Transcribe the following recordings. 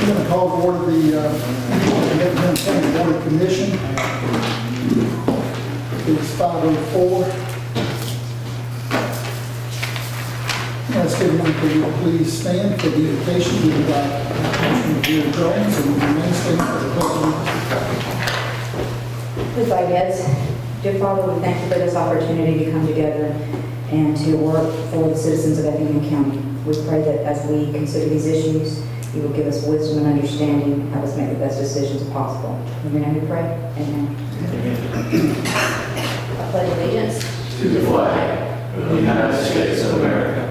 I'm going to call to order the Effingham County BOC Commission. It's 5:04. Let's get one for you. Please stand for the invocation given by Commissioner Bill Jones and remain standing for the pledge. Please bow your heads. Dear Father, we thank you for this opportunity to come together and to work for the citizens of Effingham County. We pray that as we consider these issues, you will give us wisdom and understanding and help us make the best decisions possible. In your name we pray. Amen. I pledge allegiance to the flag of the United States of America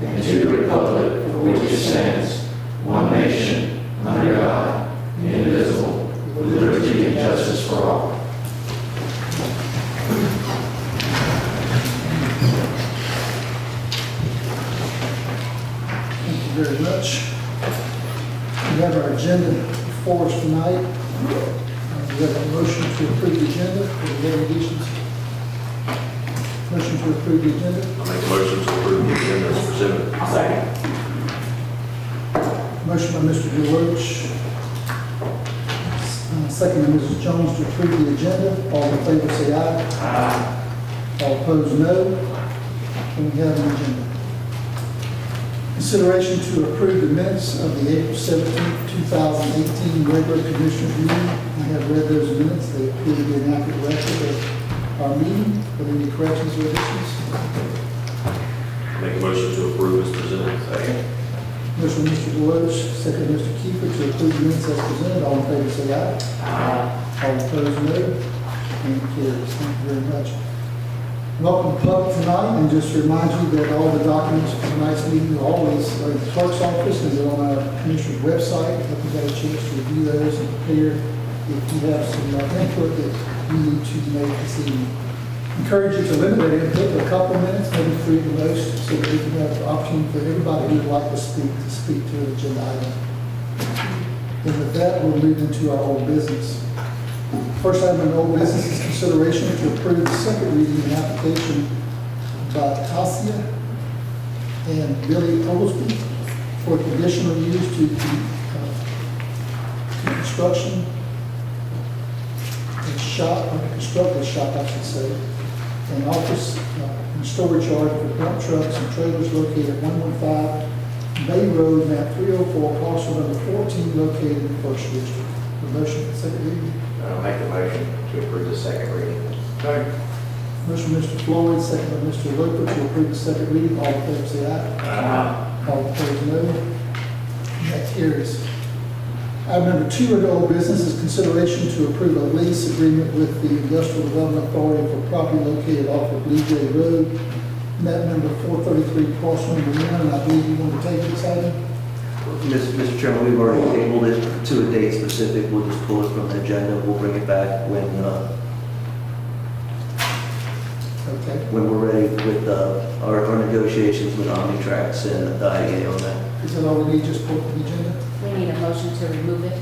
and to the republic for which it stands, one nation, under God, indivisible, with liberty and justice for all. Thank you very much. We have our agenda before us tonight. We have a motion to approve the agenda. Do we have any additions? Motion to approve the agenda. I make a motion to approve the agenda as presented. Second. Motion by Mr. DeLoach. Second by Mrs. Jones to approve the agenda. All in favor say aye. Aye. All opposed, no. Can we have an agenda? Consideration to approve the minutes of the April 17th, 2018 regular commissioners meeting. I have read those minutes. They appear to be an accurate record of our meeting. Are there any corrections or additions? Make a motion to approve as presented. Second. Motion by Mr. Deloach, second by Mr. Kiefer to approve the minutes as presented. All in favor say aye. Aye. All opposed, no. And it carries. Thank you very much. Welcome to public tonight, and just to remind you that all the documents for tonight's meeting are always in the clerk's office and they're on our commissioner's website. If you got a chance to review those and prepare if you have some input that you need to make this evening. Encourage you to limit that input to a couple of minutes, maybe 3 at the most, so that we can have the opportunity for everybody who would like to speak to an agenda item. And with that, we'll move into our old business. First item in old business is consideration to approve the second reading of an application by Tasia and Billy Oglesby for conditional use to construction and shop, or to construct a shop, I should say, an office and storage yard for dump trucks and trailers located at 115 Bay Road, map 304, parcel number 14, located in the First District. The motion for second reading. I'll make a motion to approve the second reading. Second. Motion by Mr. Floyd, second by Mr. Loper to approve the second reading. All in favor say aye. Aye. All opposed, no. That carries. Item number 2 in old business is consideration to approve a lease agreement with the Industrial Development Authority for property located off of Blue Jay Road, map number 433, parcel number 1. And I believe you want to take this item? Mr. Chairman, we've already tabled it to a date specific. We'll just pull it from the agenda. We'll bring it back when we're ready with our negotiations with Omnitrax and the IEA on that. Is that all we need, just pull it from the agenda? We need a motion to remove it.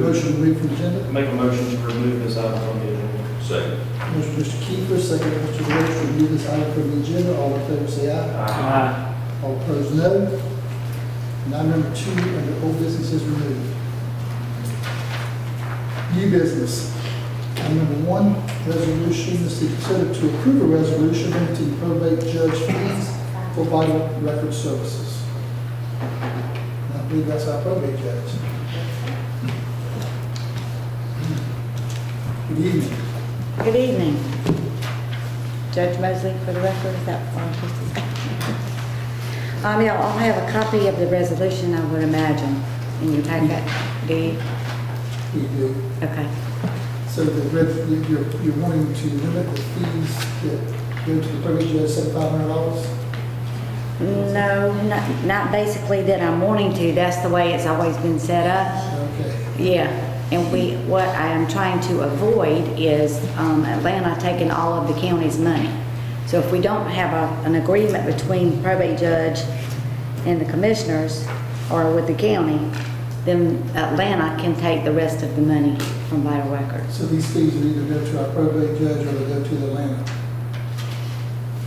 Motion to remove from the agenda. Make a motion to remove this item from the agenda. Second. Motion by Mr. Kiefer, second by Mr. Rhodes to remove this item from the agenda. All in favor say aye. Aye. All opposed, no. And item number 2 under old business is removed. New business. Item number 1, resolution is to consider to approve a resolution limiting probate judge fees for vital record services. And I believe that's our probate judge. Good evening. Good evening. Judge Mosley, for the record, is that what I'm supposed to say? Yeah, I'll have a copy of the resolution, I would imagine, in your packet. Do you? We do. Okay. So you're wanting to limit the fees that go to the probate judge $7,500? No, not basically that I'm wanting to. That's the way it's always been set up. Okay. Yeah. And what I am trying to avoid is Atlanta taking all of the county's money. So if we don't have an agreement between the probate judge and the commissioners or with the county, then Atlanta can take the rest of the money from vital records. So these fees will either go to our probate judge or they go to the Atlanta? Is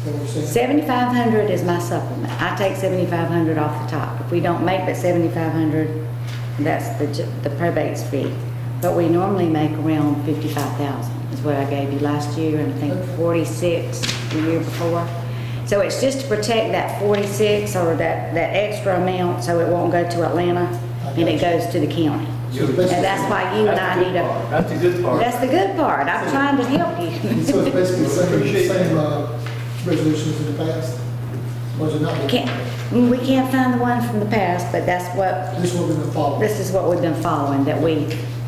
that what you're saying? $7,500 is my supplement. I take $7,500 off the top. If we don't make that $7,500, That's the probate's fee. But we normally make around 55,000 is what I gave you last year, and I think 46 the year before. So it's just to protect that 46 or that extra amount so it won't go to Atlanta and it goes to the county. So it's basically- And that's why you and I need a, That's the good part. that's the good part. I'm trying to help you. So it's basically the same resolutions in the past? Or is it not? We can't find the one from the past, but that's what, This will be the follow. this is what we've been following, that we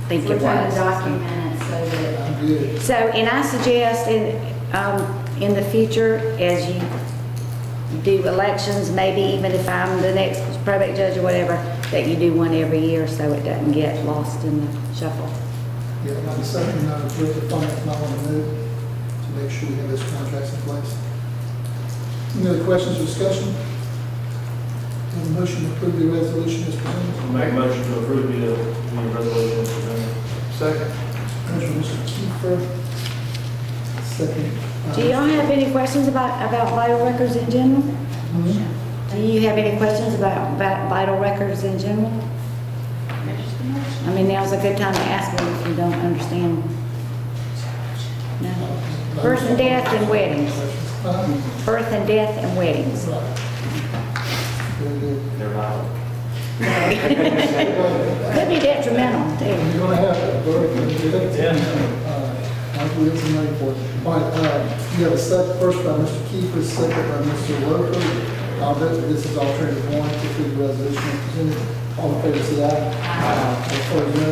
think We're it trying to was. document it so that I'm good. So, and I suggest in the future, as you do elections, maybe even if I'm the next probate judge or whatever, that you do one every year so it doesn't get lost in the shuffle. Yeah, it might be something that the director of finance might want to move to make sure we have those contracts in place. Any other questions or discussion? Have a motion to approve the resolution as presented. Make a motion to approve the resolution as presented. Second. Motion, Mr. Kiefer. Second. Do y'all have any questions about vital records in general? Mhm. Do you have any questions about vital records in general? I mean, now's a good time to ask them if you don't understand. No. Birth and death and weddings. Birth and death and weddings. Right. Very good. They're vital. Could be detrimental too. You're gonna have a birth and death. Yeah. Michael, we have some money for it. All right, you have a second, first by Mr. Kiefer, second by Mr. Roper. This is alternative one to the resolution presented. All in favor, say aye. Aye. Opposed, no.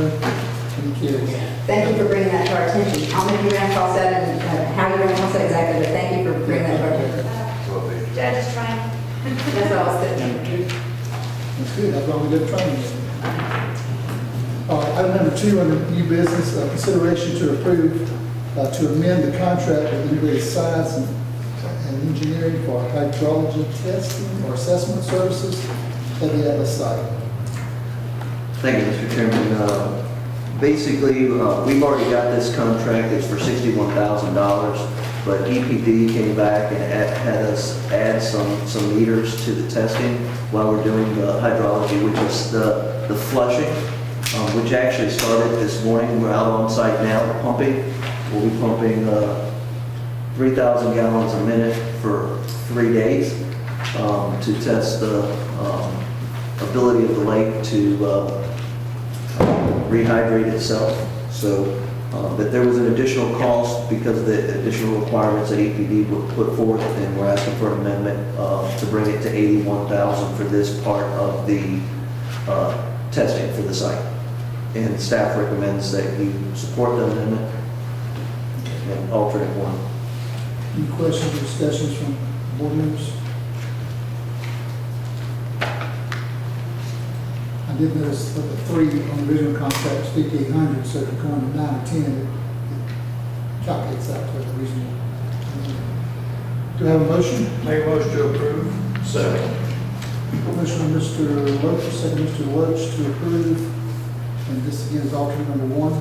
Any carries? thank you for bringing that to our attention. I'll make you round call that and how you're going to say exactly, but thank you for bringing that to our attention. Judge Frank. That's what I was thinking. That's good, that's why we did training. Item number 2 under new business, consideration to approve, to amend the contract with integrated science and engineering for hydrology testing or assessment services at the Atlas site. Thank you, Mr. Chairman. Basically, we've already got this contract, it's for $61,000, but EPD came back and had us add some meters to the testing while we're doing the hydrology, which is the flushing, which actually started this morning. We're out on site now pumping. We'll be pumping 3,000 gallons a minute for 3 days to test the ability of the lake to rehydrate itself. So, but there was an additional cost because of the additional requirements that EPD would put forth, and we're asking for an amendment to bring it to $81,000 for this part of the testing for the site. And staff recommends that you support the amendment and alternate one. Any questions or discussions from board members? I did notice that the 3 on the original contract was 5,800, so if you're going to 9 or 10, it calculates out to a reasonable. Do I have a motion? Make a motion to approve. Second. Motion by Mr. Loach, second Mr. Loach to approve. And this again is alternate number 1.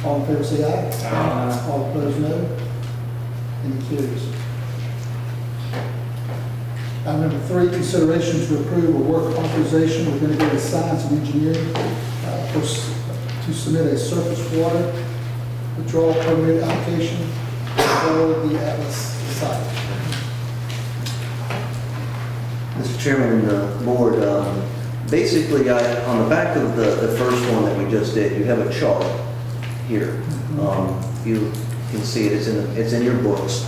All in favor say aye. Aye. All opposed, no. Any carries? Item number 3, consideration to approve a work authorization with integrated science and engineering to submit a surface water withdrawal permit application for the Atlas site. Mr. Chairman and the board, basically, on the back of the first one that we just did, you have a chart here. You can see it, it's in your books.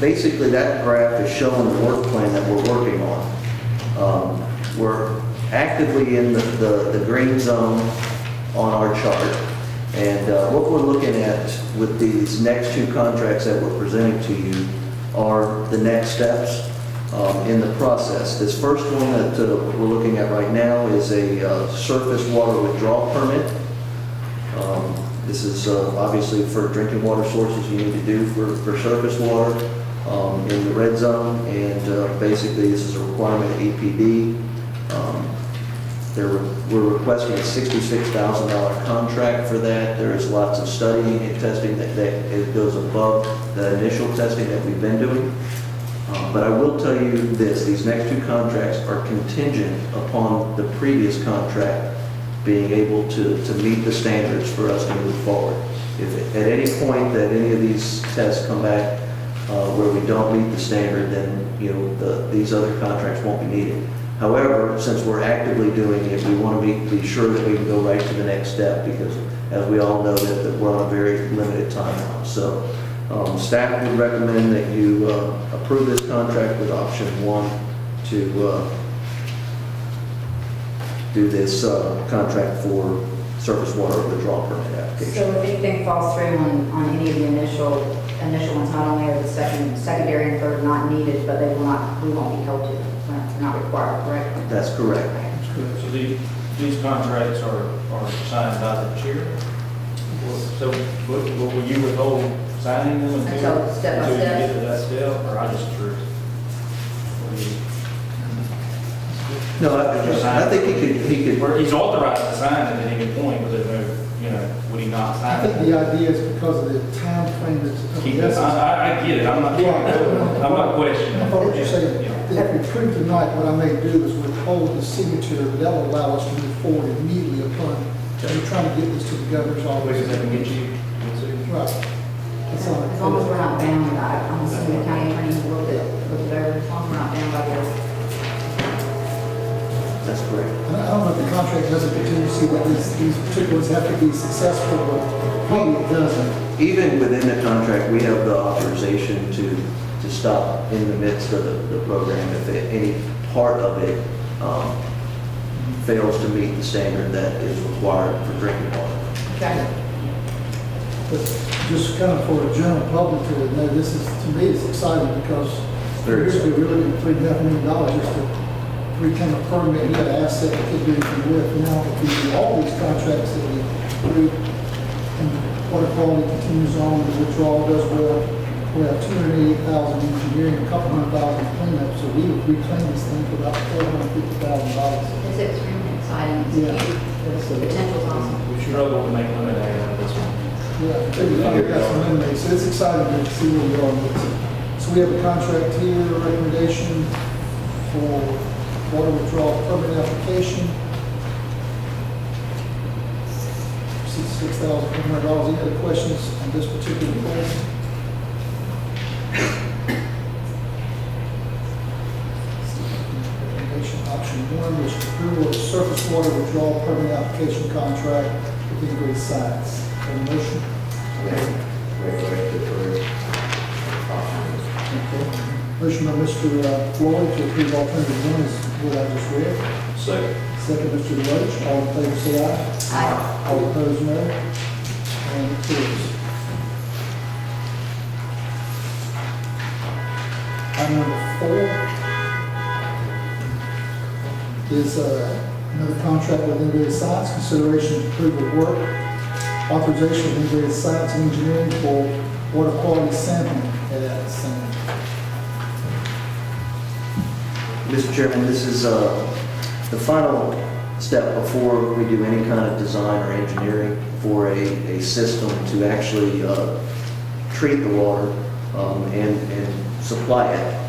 Basically, that graph is showing the work plan that we're working on. We're actively in the green zone on our chart. And what we're looking at with these next 2 contracts that we're presenting to you are the next steps in the process. This first one that we're looking at right now is a surface water withdrawal permit. This is obviously for drinking water sources you need to do for surface water in the red zone, and basically this is a requirement of EPD. We're requesting a $66,000 contract for that. There is lots of studying and testing that it goes above the initial testing that we've been doing. But I will tell you this, these next two contracts are contingent upon the previous contract being able to meet the standards for us to move forward. If at any point that any of these tests come back where we don't meet the standard, then, these other contracts won't be needed. However, since we're actively doing it, we want to be sure that we can go right to the next step, because as we all know that we're on a very limited timeline. So staff would recommend that you approve this contract with option 1 to do this contract for surface water withdrawal permit application. So if anything falls through on any of the initial ones, not only are the secondary and third not needed, but we won't be held to, they're not required, correct? That's correct. So these contracts are signed by the chair? So will you withhold signing them Until step by until you step. get to that step, or I just curious? What do you- No, I think he could, Or he's authorized to sign it at any point, but there's no, would he not I sign think it? the idea is because of the time frame that's of Keep the this, essence. I get it, I'm not questioning. I thought what you're saying, Yeah. if we approve tonight, what I may do is withhold the signature, but that will allow us to move forward immediately upon, we're trying to get this to the governor's office. Wait, can get you, Right. That's all. As long as we're not bound, I'm assuming the county attorney will look it over, as long as we're not bound by this. that's correct. And I don't know if the contract doesn't contingency that these particulars have to be successful, but maybe it doesn't. Even within the contract, we have the authorization to stop in the midst of the program if any part of it fails to meet the standard that is required for drinking water. Okay. But just kind of for the general public to know, this is, to me, it's exciting because Very usually we're looking at $3.5 million just to reclaim a permit, we had an asset that could do anything with. Now, if we do all these contracts that we approve, and water quality continues on, the withdrawal does well, we have $288,000 in engineering, a couple $100,000 cleanup, so we would reclaim this thing for about $450,000. It's extremely exciting. Yeah. The potential's awesome. we struggle to make lemonade out of this one. Yeah, we finally got some lemonade, so it's exciting to see where we are with it. So we have a contract here, a recommendation for water withdrawal permit application. $66,400. Any other questions on this particular plan? Recommendation option 1 was approval of surface water withdrawal permit application contract with integrated science. Have a motion? Okay. Motion by Mr. Floyd to approve alternative 1 is what I just read. Second. Second, Mr. Roach. All in favor, say aye. Aye. All opposed, no. And it carries. Item number 4 is another contract with Integrated Science, consideration to approve of work, authorization of Integrated Science and Engineering for water quality sampling at that center. Mr. Chairman, this is the final step before we do any kind of design or engineering for a system to actually treat the water and supply it.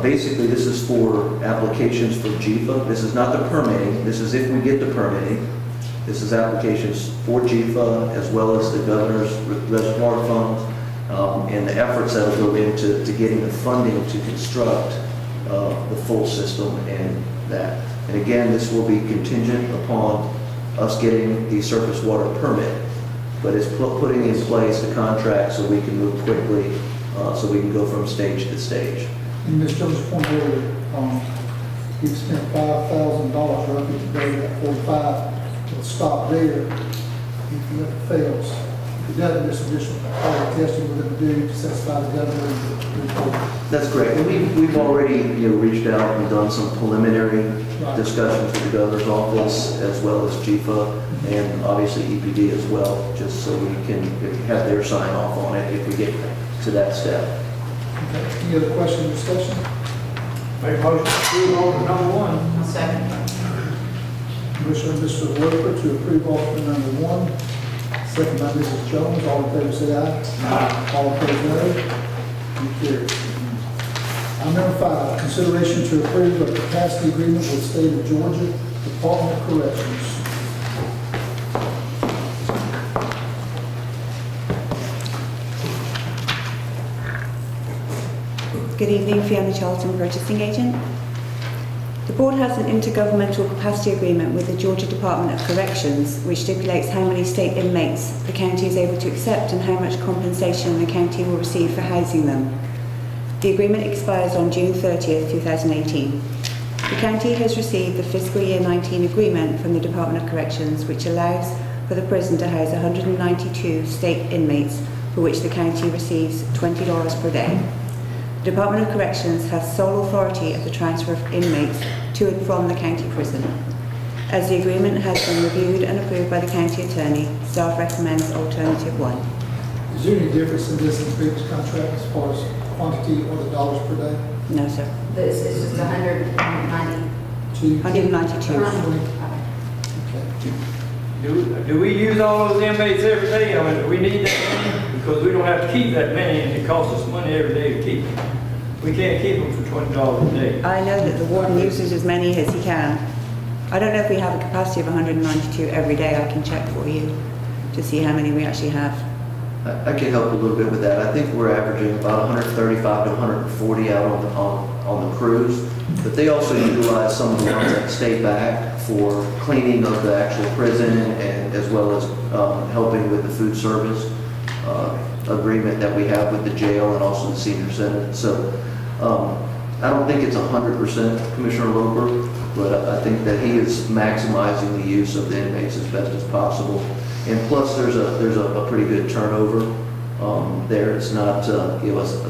Basically, this is for applications for GFA. This is not the permitting. This is if we get the permitting. This is applications for GFA as well as the governor's reservoir funds and the efforts that will go into getting the funding to construct the full system and that. And again, this will be contingent upon us getting the surface water permit, but it's putting in place the contract so we can move quickly, so we can go from stage to stage. And Ms. Jones' point earlier, we've spent $5,000 roughly to go to that 45. It'll stop there if it fails. If it doesn't, there's additional quality testing we're going to do to satisfy the governor and the report. That's correct. And we've already reached out and done some preliminary discussions with the governor's office as well as GFA and obviously EPD as well, just so we can have their sign off on it if we get to that step. Okay. Any other questions or discussion? Make a motion to approve order number 1. I'll second. Motion by Mr. Roper to approve alternate number 1, second by Mrs. Jones. All in favor say aye. Aye. All opposed, no. You carry. Item number 5, consideration to approve a capacity agreement with State of Georgia Department of Corrections. Good evening, Fiona Charlton, Purchasing Agent. The board has an intergovernmental capacity agreement with the Georgia Department of Corrections, which stipulates how many state inmates the county is able to accept and how much compensation the county will receive for housing them. The agreement expires on June 30th, 2018. The county has received the fiscal year 19 agreement from the Department of Corrections, which allows for the prison to house 192 state inmates, for which the county receives $20 per day. The Department of Corrections has sole authority of the transfer of inmates to and from the county prison. As the agreement has been reviewed and approved by the county attorney, staff recommends alternative 1. Is there any difference in this and previous contract as far as quantity or the dollars per day? No, sir. This is just 190. 192. Okay. Do we use all those inmates every day? I mean, do we need that many? Because we don't have to keep that many, and it costs us money every day to keep them. We can't keep them for $20 a day. I know that the warden uses as many as he can. I don't know if we have a capacity of 192 every day. I can check for you to see how many we actually have. I can help a little bit with that. I think we're averaging about 135 to 140 out on the cruise, but they also utilize some of the ones that stay back for cleaning of the actual prison and as well as helping with the food service agreement that we have with the jail and also the senior center. So I don't think it's 100% Commissioner Loper, but I think that he is maximizing the use of the inmates as best as possible. And plus, there's a pretty good turnover there. It's not a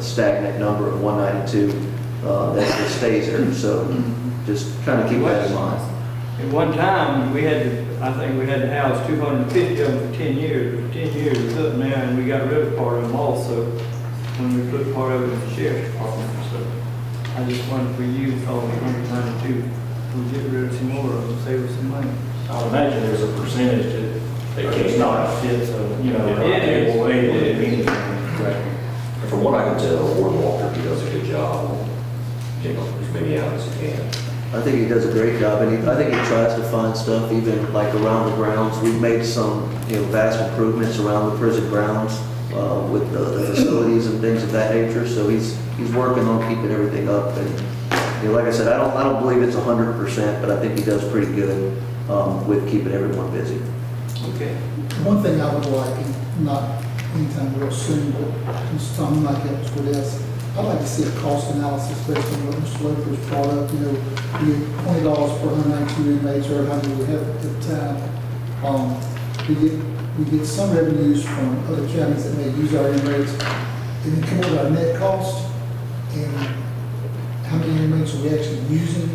stagnant number of 192 that just stays there. So just kind of keep that in mind. At one time, I think we had to house 250 of them for 10 years. But 10 years is up now, and we got rid of part of them also when we put part of it in the sheriff's department. So I just wonder if we use all the 192, we'll get rid of some more of them, save us some money. I would imagine there's a percentage that it's not fit, so, It is. And from what I can tell, Warden Walker, he does a good job, as many out as he can. I think he does a great job, and I think he tries to find stuff even like around the grounds. We've made some vast improvements around the prison grounds with the facilities and things of that nature. So he's working on keeping everything up. And like I said, I don't believe it's 100%, but I think he does pretty good with keeping everyone busy. Okay. One thing I would like, and not anytime real soon, but Mr. might help us with this, I'd like to see a cost analysis based on what Mr. Loper's brought up. We get $20 per 192 inmates, or how many we have at the time. We get some revenues from other counties that may use our inmates, and then come up with our net cost and how many inmates are we actually using.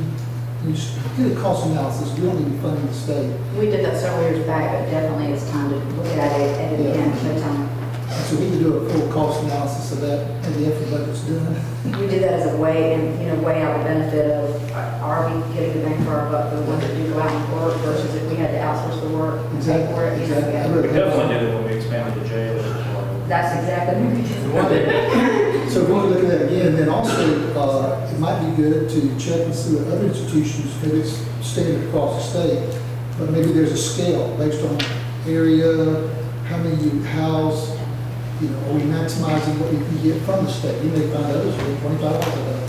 We just get a cost analysis. We don't need to be funding the state. We did that several years back, but definitely it's time to look at it at the end of the time. So we can do a full cost analysis of that, and the effort budget's done. We did that as a way, and weigh out the benefit of, are we getting the bang for our buck, the ones that do go out and work versus if we had to outsource the work and pay for it. Exactly. We definitely did it when we expanded the jail. That's exactly what we did. So if we look at that again, then also, it might be good to check and see what other institutions, maybe it's standard across the state, but maybe there's a scale based on area, how many you house, are we maximizing what we can get from the state? You may find others with $25 a day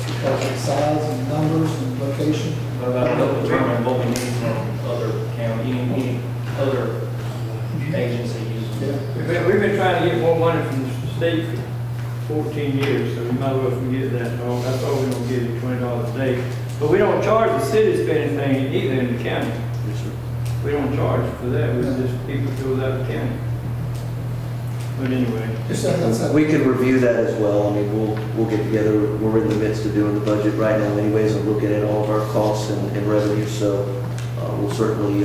because of size and numbers and location. What about determining what we need from other county, any other agencies? Yeah. We've been trying to get more money from the state for 14 years, so we might as well forget that. No, that's all we're gonna give you, $20 a day. But we don't charge the cities for anything either in the county. Yes, sir. We don't charge for that, we just people go out the county. But anyway. We can review that as well. I mean, we'll get together. We're in the midst of doing the budget right now anyways, and looking at all of our costs and revenues. So we'll certainly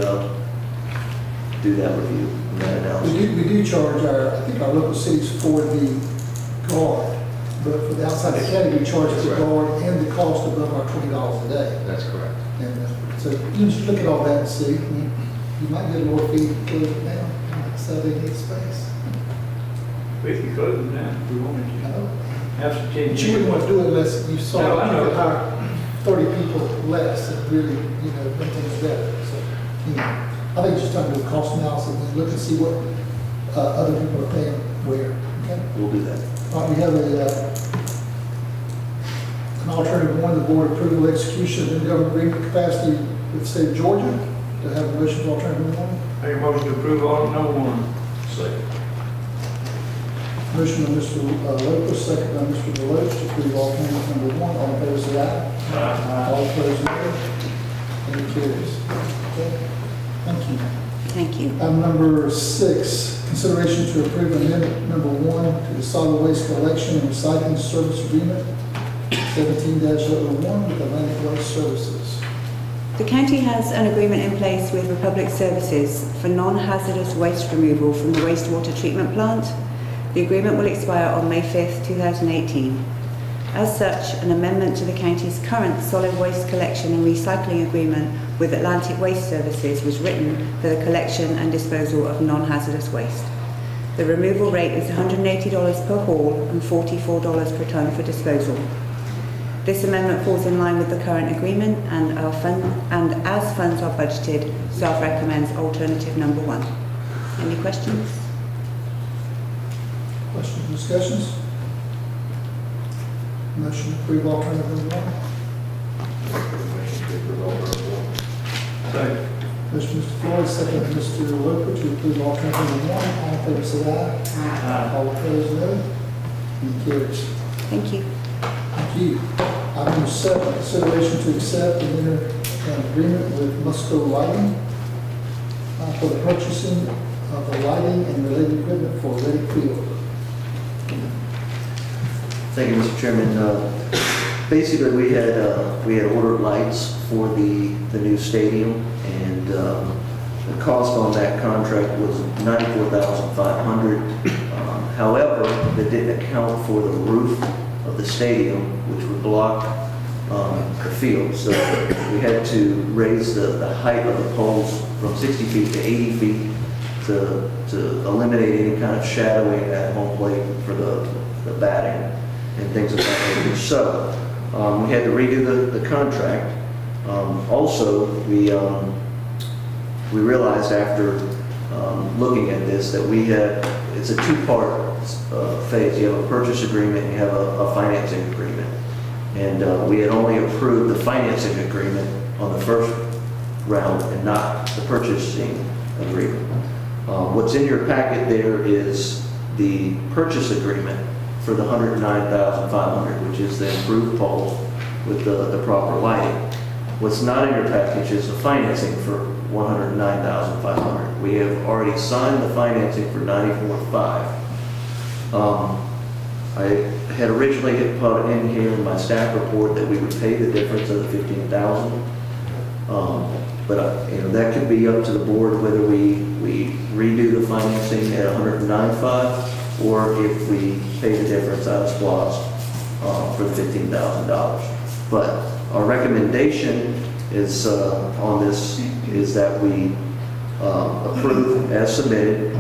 do that review and that analysis. We do charge I think our local cities for the guard, but for the outside the county, we charge the guard and the cost above our $20 a day. That's correct. And so you just look at all that and see, you might get a lower fee to close it down, so they need space. We can close them down if we wanted to. After 10 But you wouldn't years. want to do it unless you saw No, I you know. could hire 30 people less and really, make things better. So, I think it's just time to do a cost analysis and look and see what other people are paying where, okay? We'll do that. All right, we have an alternative one, the board approval execution of intergovernmental agreement capacity with the state of Georgia. Do I have a motion for alternative one? Make a motion to approve order number 1. Second. Motion by Mr. Lopez, second by Mr. Deloach to approve alternative number one. All in favor, say aye. All opposed, no. Any carries. Okay. Thank you. Thank you. Item number 6, consideration to approve amendment number 1 to the solid waste collection and recycling service agreement 17-01 with Atlantic Waste Services. The county has an agreement in place with Republic Services for non-hazardous waste removal from the wastewater treatment plant. The agreement will expire on May 5th, 2018. As such, an amendment to the county's current solid waste collection and recycling agreement with Atlantic Waste Services was written for the collection and disposal of non-hazardous waste. The removal rate is $180 per haul and $44 per tonne for disposal. This amendment falls in line with the current agreement and as funds are budgeted, staff recommends alternative number 1. Any questions? Questions, discussions? Motion to approve alternative number 1. Motion to approve alternative 1. Second. Motion Mr. Floyd, second by Mr. Lopez to approve alternative number 1. All in favor, say aye. All opposed, no. Any carries. Thank you. Thank you. Item number 7, consideration to accept and enter an agreement with Musco Lighting for the purchasing of the lighting and related equipment for Reddick Field. Thank you, Mr. Chairman. Basically, we had ordered lights for the new stadium, and the cost on that contract was $94,500. However, that didn't account for the roof of the stadium, which would block the field. So we had to raise the height of the poles from 60 feet to 80 feet to eliminate any kind of shadowing at home plate for the batting and things of that nature. So we had to redo the contract. Also, we realized after looking at this that it's a two-part phase. You have a purchase agreement and you have a financing agreement. And we had only approved the financing agreement on the first round and not the purchasing agreement. What's in your packet there is the purchase agreement for the $109,500, which is the improved poles with the proper lighting. What's not in your package is the financing for $109,500. We have already signed the financing for $94,500. I had originally put in here in my staff report that we would pay the difference of the $15,000. But that could be up to the board whether we redo the financing at $109,500 or if we pay the difference out of SPLOST for the $15,000. But our recommendation is on this is that we approve as submitted.